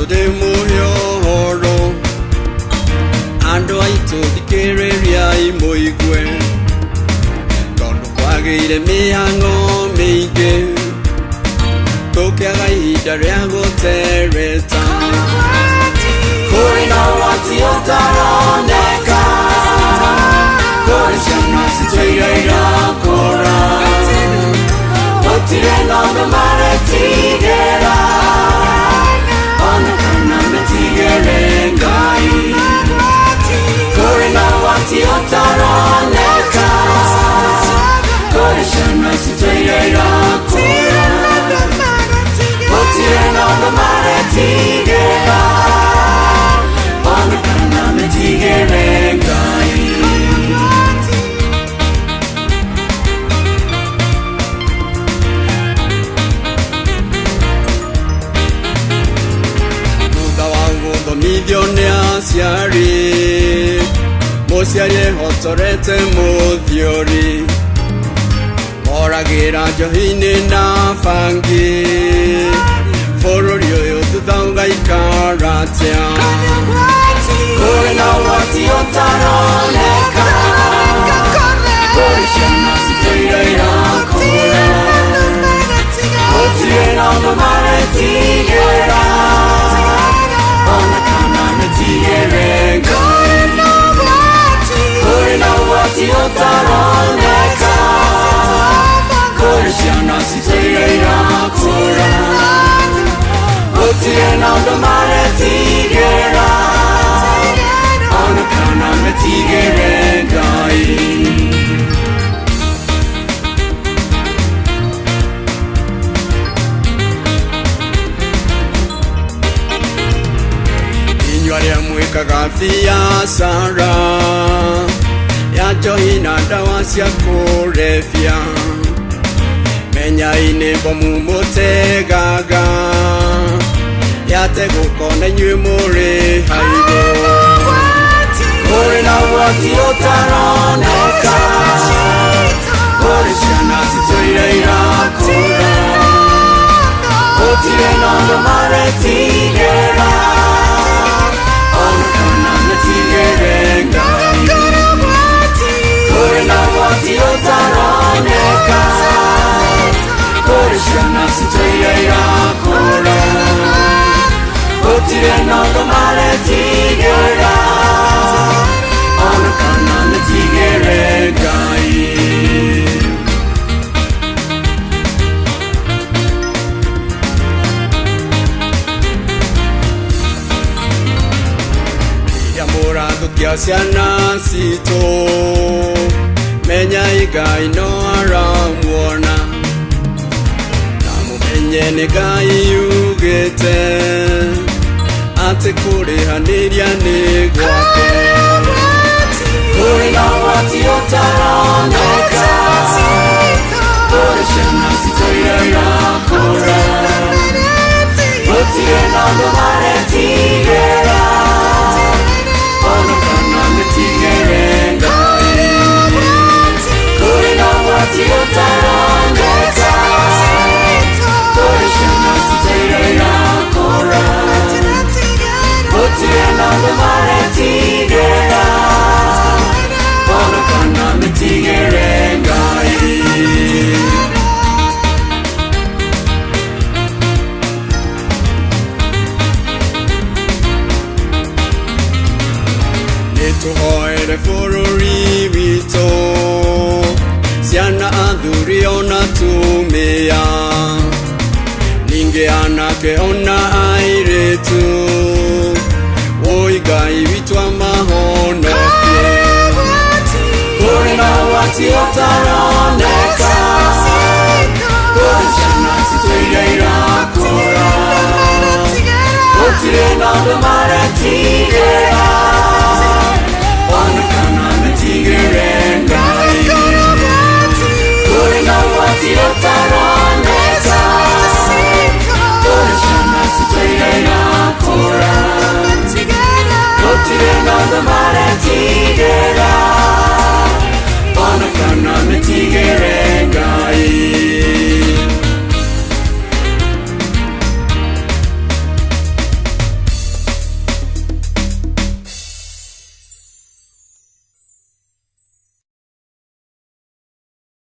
de muhoro ando aito dikereria imoigwe tondo kwagire mihango meige tokiaga ihinda ria gutereta kuri na wati utaroneka kuri ciana citwiraira kura gutire naundu maretigera ona kana metigere Ngai kuri na wati utaroneka kuri ciana citwiraira kura gutire naundu maretigera ona kana metigere Ngai Siari Mosiarie hotorete mothiori Oragira johine na fangi Fororio yo tutanga ikaratia Kore na wati otaroneka Kore shena siteira irakura Otire na nomare tigera Ona kana metigere Ngai kore na wati otaroneka kore ciana citwiraira irakura gutire naundu maretigera ona kana metigere Ngai Kagafia Sara ya johina dawa cia kurefia menya ine bomu motegaga ya tego kone nyumure haido kore na wati otaroneka kore ciana citwiraira kura gutire naundu maretigera kore na wati otaroneka kore ciana citwiraira kura gutire naundu maretigera ona kana metigere Ngai Kia ciana citũ menya Ngai no aramuona na mũmenye nĩ Ngai yugĩte atĩ kũrĩhanĩria nĩ gwake kũrĩ na wati ũtaroneka kũrĩ ciana citwiraira kura gũtirĩ naundu maretigera ona kana metigere Ngai kuri na wati otaroneka kuri ciana citwiraira kura gutire naundu maretigera ona kana metigere Ngai tuhoere bũrũri witũ ciana athuri ona tumia ningĩ anake ona airĩtu woi Ngai witũ amahonokie kũrĩ na wati ũtaroneka kũrĩ ciana citwiraira kura gũtirĩ naundu maretigera